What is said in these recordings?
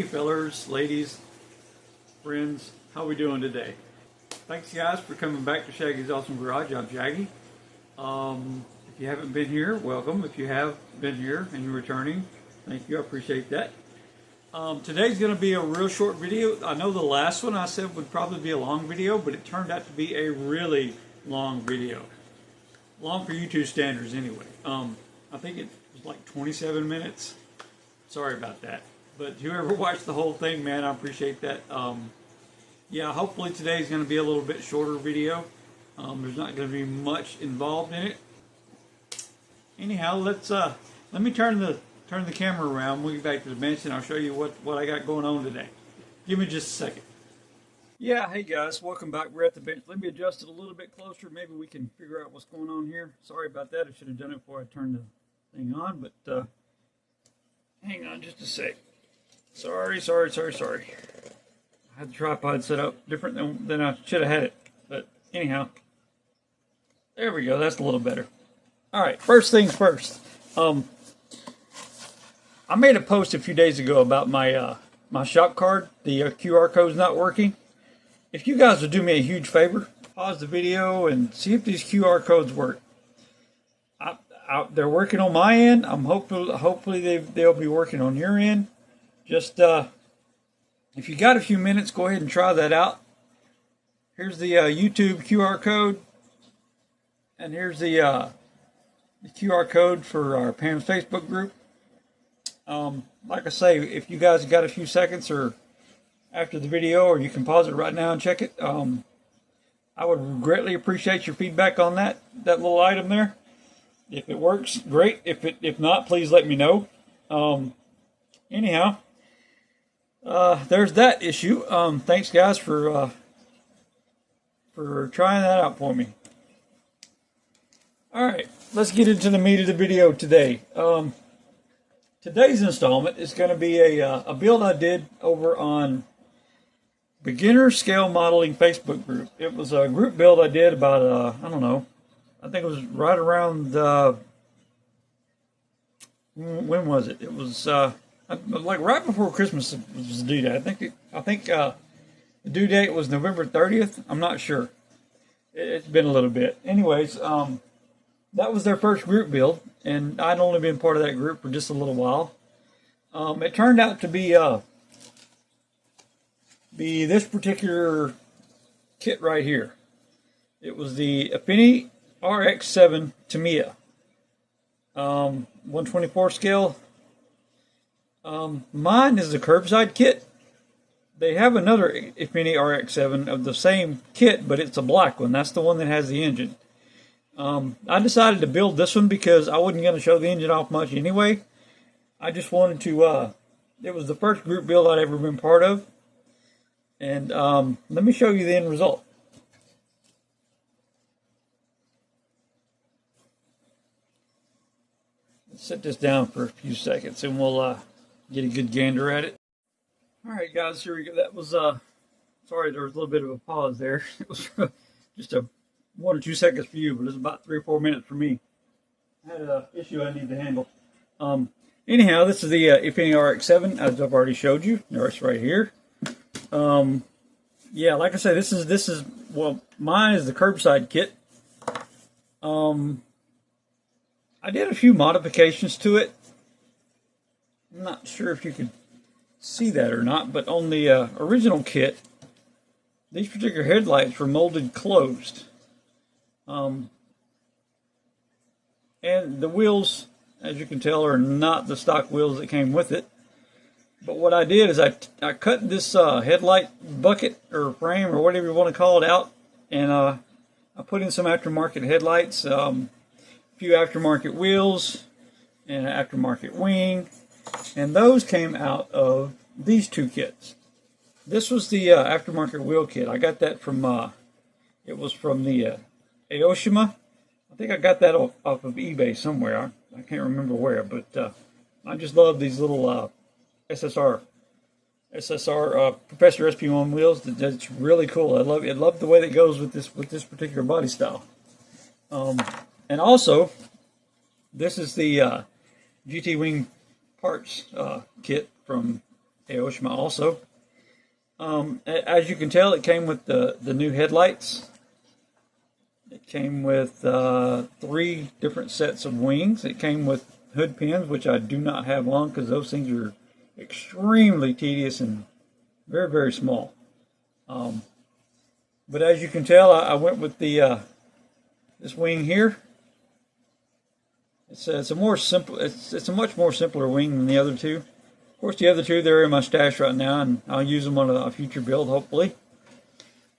fellers, ladies, friends, how we doing today? Thanks guys for coming back to Shaggy's Awesome Garage. I'm Shaggy. If you haven't been here, welcome. If you have been here and you're returning, thank you, I appreciate that. Today's going to be a real short video. I know the last one I said would probably be a long video, but it turned out to be a really long video. Long for YouTube standards anyway. I think it was like 27 minutes. Sorry about that. But whoever watched the whole thing, man, I appreciate that. Yeah, hopefully today's going to be a little bit shorter video. There's not going to be much involved in it. Anyhow, let me turn the camera around. We'll get back to the bench and I'll show you what I got going on today. Give me just a second. Yeah, hey guys, welcome back. We're at the bench. Let me adjust it a little bit closer. Maybe we can figure out what's going on here. Sorry about that. I should have done it before I turned the thing on, but hang on just a sec. Sorry. I had the tripod set up different than I should have had it. But anyhow, there we go. That's a little better. All right, first things first. I made a post a few days ago about my my shop card. The QR code's not working. If you guys would do me a huge favor, pause the video and see if these QR codes work. They're working on my end. I'm hopefully they'll be working on your end. Just if you got a few minutes, go ahead and try that out. Here's the YouTube QR code, and here's the QR code for our Pam's Facebook group. Like I say, if you guys got a few seconds or after the video, or you can pause it right now and check it, I would greatly appreciate your feedback on that little item there. If it works, great. If not, please let me know. Anyhow, there's that issue. Thanks guys for trying that out for me. All right, let's get into the meat of the video today. Today's installment is going to be a build I did over on Beginner Scale Modeling Facebook group. It was a group build I did about, I don't know, I think it was right around, when was it? It was like right before Christmas was the due date. I think the due date was November 30th. I'm not sure. It's been a little bit. Anyways, that was their first group build, and I'd only been part of that group for just a little while. It turned out to be this particular kit right here. It was the Efini RX7 Tamiya, 124 scale. Mine is the curbside kit. They have another Efini RX7 of the same kit, but it's a black one. That's the one that has the engine. I decided to build this one because I wasn't going to show the engine off much anyway. I just wanted to, it was the first group build I'd ever been part of. And let me show you the end result. Let's set this down for a few seconds and we'll get a good gander at it. Alright guys, here we go. That was, sorry there was a little bit of a pause there. It was just a 1 or 2 seconds for you, but it's about 3 or 4 minutes for me. I had an issue I need to handle. Anyhow, this is the Efini RX7, as I've already showed you. It's right here. Yeah, like I said, this is well, mine is the curbside kit. I did a few modifications to it. I'm not sure if you could see that or not, but on the original kit, these particular headlights were molded closed. And the wheels, as you can tell, are not the stock wheels that came with it. But what I did is I cut this headlight bucket or frame or whatever you want to call it out, and I put in some aftermarket headlights, a few aftermarket wheels, and an aftermarket wing, and those came out of these two kits. This was the aftermarket wheel kit. I got that from, it was from the Aoshima. I think I got that off of eBay somewhere. I can't remember where, but I just love these little SSR Professor SP1 wheels. That's really cool. I love the way that goes with this particular body style. And also, this is the GT Wing parts kit from Aoshima also. As you can tell, it came with the new headlights. It came with 3 different sets of wings. It came with hood pins, which I do not have on because those things are extremely tedious and very, very small. But as you can tell, I went with the this wing here. It's a more simple. It's a much more simpler wing than the other two. Of course, the other two, they're in my stash right now, and I'll use them on a future build, hopefully.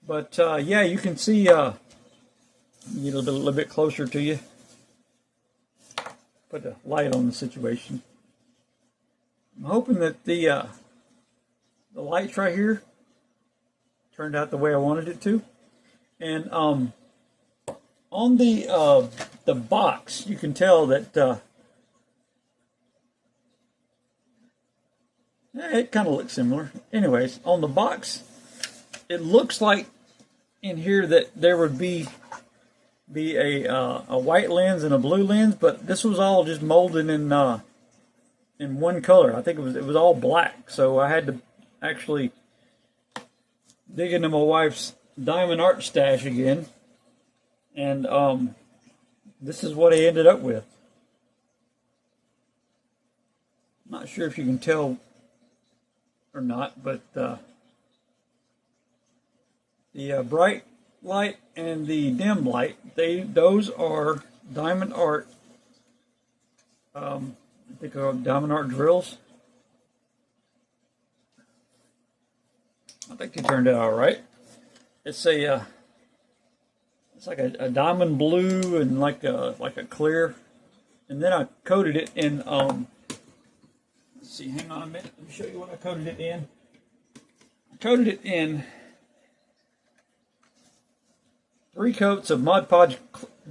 But yeah, you can see. Get a little bit closer to you. Put a light on the situation. I'm hoping that the lights right here turned out the way I wanted it to. And on the box, you can tell that it kind of looks similar. Anyways, on the box, it looks like in here that there would be a white lens and a blue lens, but this was all just molded in one color. I think it was all black, so I had to actually dig into my wife's diamond art stash again, and this is what I ended up with. Not sure if you can tell or not, but the bright light and the dim light, those are diamond art. I think they're diamond art drills. I think they turned out all right. It's like a diamond blue and like a clear, and then I coated it in. Let's see, hang on a minute. Let me show you what I coated it in. I coated it in 3 coats of Mod Podge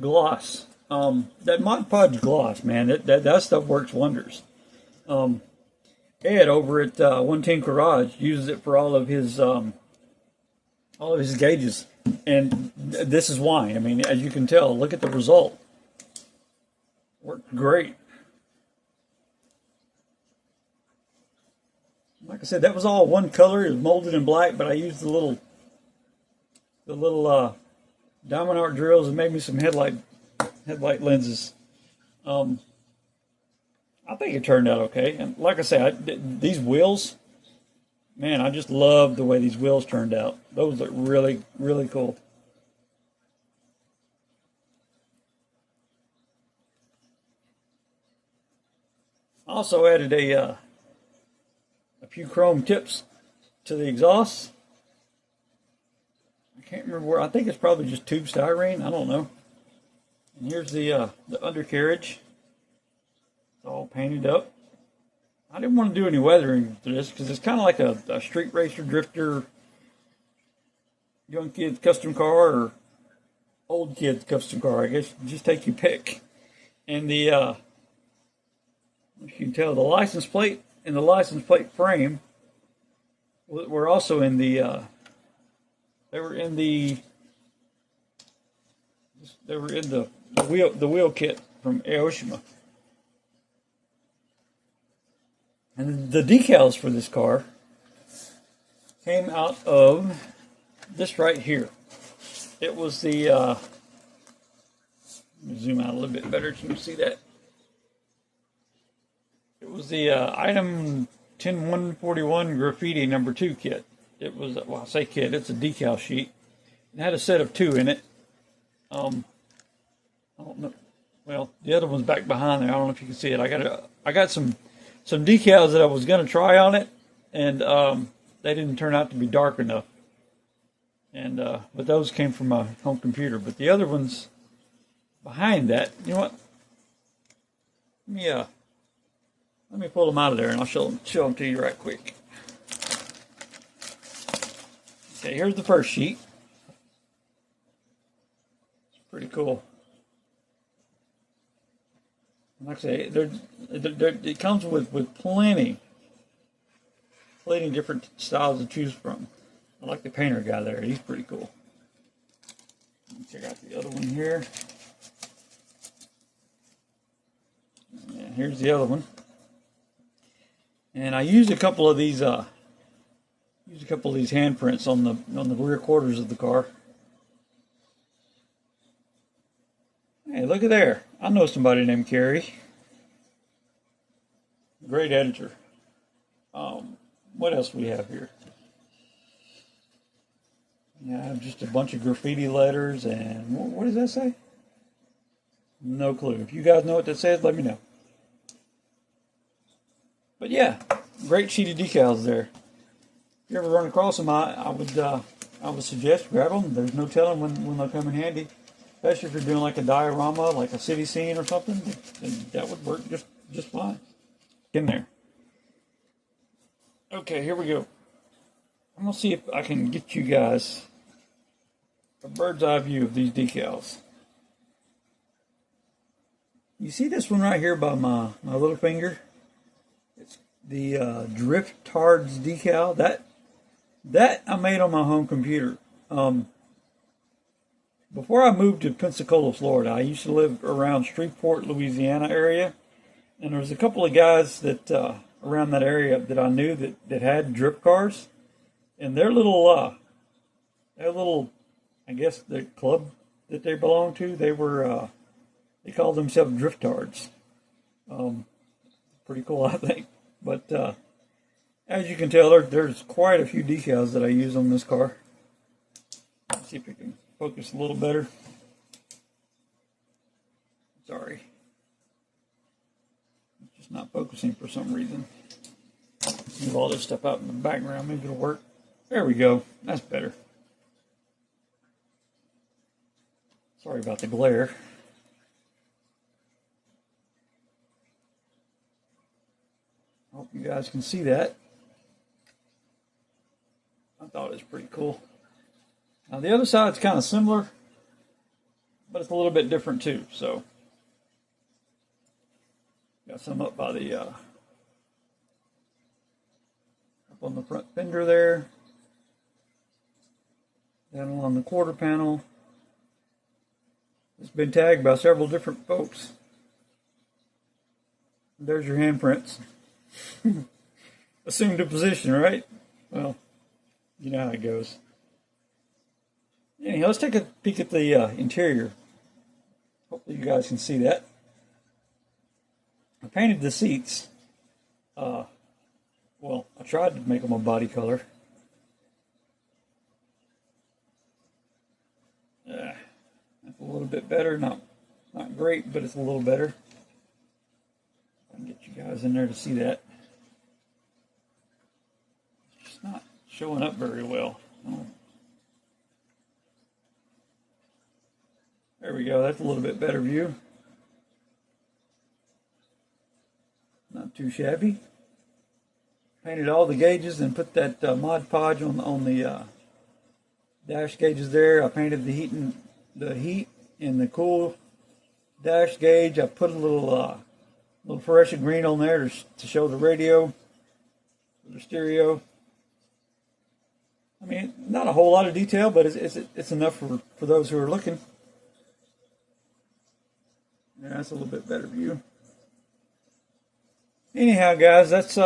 gloss. That Mod Podge gloss, man, that stuff works wonders. Ed over at 110 Garage uses it for all of his gauges, and this is why. I mean, as you can tell, look at the result. Worked great. Like I said, that was all one color. It was molded in black, but I used the little diamond art drills and made me some headlight lenses. I think it turned out okay. And like I say, these wheels, man, I just love the way these wheels turned out. Those look really, really cool. Also added a few chrome tips to the exhaust. I can't remember where. I think it's probably just tube styrene. I don't know. And here's the undercarriage. It's all painted up. I didn't want to do any weathering to this because it's kind of like a street racer drifter, young kid's custom car or old kid's custom car. I guess just take your pick. And the as you can tell, the license plate and the license plate frame were also in the. They were in the wheel kit from Aoshima. And the decals for this car came out of this right here. It was the let me zoom out a little bit better so you can see that. It was the item 10141 graffiti number 2 kit. It was, well, I say kit, it's a decal sheet. It had a set of 2 in it. I don't know. Well, the other one's back behind there. I don't know if you can see it. I got some decals that I was going to try on it, and they didn't turn out to be dark enough. And but those came from my home computer. But the other ones behind that, you know what? Let me pull them out of there, and I'll show them to you right quick. Okay, here's the first sheet. It's pretty cool. Like I say, it comes with plenty different styles to choose from. I like the painter guy there. He's pretty cool. Check out the other one here. And here's the other one. And I used a couple of these handprints on the rear quarters of the car. Hey, look at there. I know somebody named Carrie. Great editor. What else do we have here? Yeah, just a bunch of graffiti letters, and what does that say? No clue. If you guys know what that says, let me know. But yeah, great sheet of decals there. If you ever run across them, I would suggest grab them. There's no telling when they'll come in handy, especially if you're doing like a diorama, like a city scene or something. Then that would work just fine. Get in there. Okay, here we go. I'm gonna see if I can get you guys a bird's eye view of these decals. You see this one right here by my little finger? It's the Drift Tards decal. That I made on my home computer. Before I moved to Pensacola, Florida, I used to live around Shreveport, Louisiana area, and there was a couple of guys that around that area that I knew that had drift cars, and their little, I guess the club that they belonged to, they called themselves Driftards. Pretty cool, I think. But as you can tell, there's quite a few decals that I use on this car. Let's see if we can focus a little better. Sorry. It's just not focusing for some reason. Move all this stuff out in the background, maybe it'll work. There we go. That's better. Sorry about the glare. Hope you guys can see that. I thought it was pretty cool. Now the other side's kind of similar, but it's a little bit different too. So got some up by the up on the front fender there, down along the quarter panel. It's been tagged by several different folks. There's your handprints. Assumed a position, right? Well, you know how it goes. Anyhow, let's take a peek at the interior. Hopefully you guys can see that. I painted the seats. Well, I tried to make them a body color. That's a little bit better. Not great, but it's a little better. I can get you guys in there to see that. It's just not showing up very well. Oh. There we go. That's a little bit better view. Not too shabby. Painted all the gauges and put that Mod Podge on the dash gauges there. I painted the heat and the cool dash gauge. I put a little fluorescent green on there to show the radio, the stereo. I mean, not a whole lot of detail, but it's enough for those who are looking. Yeah, that's a little bit better view. Anyhow, guys, that's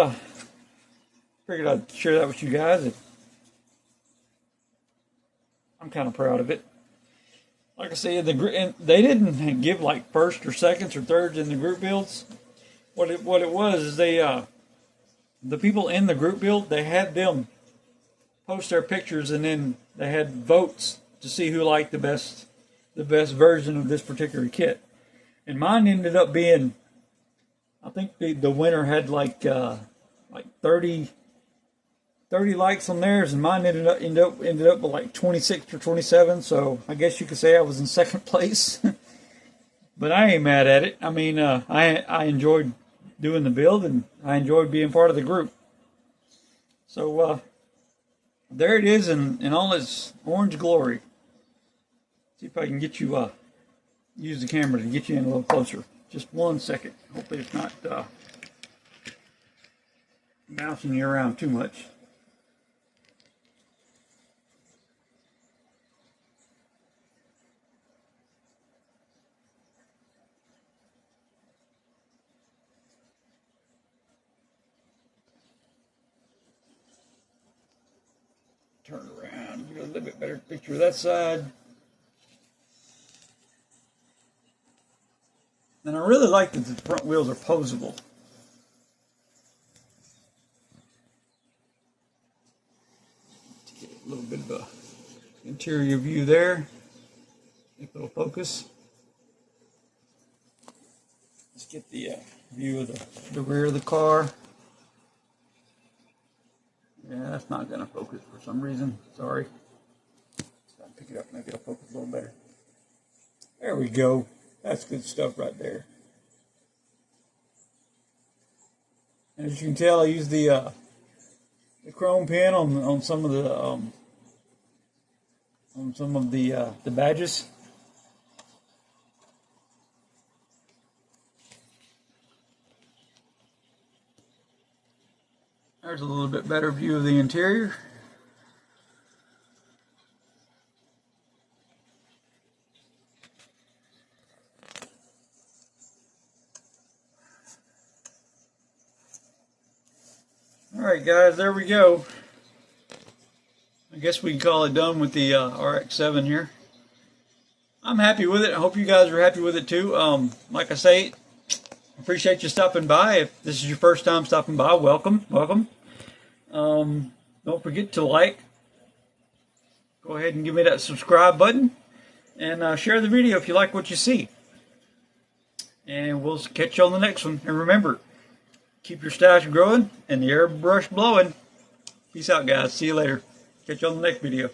figured I'd share that with you guys. I'm kind of proud of it. Like I said, they didn't give like first or seconds or thirds in the group builds. What it was is the people in the group build, they had them post their pictures, and then they had votes to see who liked the best version of this particular kit. And mine ended up being, I think the winner had like 30 likes on theirs, and mine ended up with like 26 or 27. So I guess you could say I was in second place. But I ain't mad at it. I mean, I enjoyed doing the build, and I enjoyed being part of the group. So there it is in all its orange glory. See if I can get you use the camera to get you in a little closer. Just 1 second. Hopefully it's not bouncing you around too much. turn around, get a little bit better picture of that side. And I really like that the front wheels are posable. To get a little bit of a interior view there. If it'll focus. Let's get the view of the rear of the car. Yeah, that's not going to focus for some reason. Sorry. Let's pick it up. Maybe it'll focus a little better. There we go. That's good stuff right there. As you can tell, I used the chrome pin on some of the badges. There's a little bit better view of the interior. Alright guys, there we go. I guess we can call it done with the RX7 here. I'm happy with it. I hope you guys are happy with it too. Like I say, appreciate you stopping by. If this is your first time stopping by, welcome. Don't forget to like. Go ahead and give me that subscribe button. And share the video if you like what you see. And we'll catch you on the next one. And remember, keep your stash growing and the airbrush blowing. Peace out, guys. See you later. Catch you on the next video.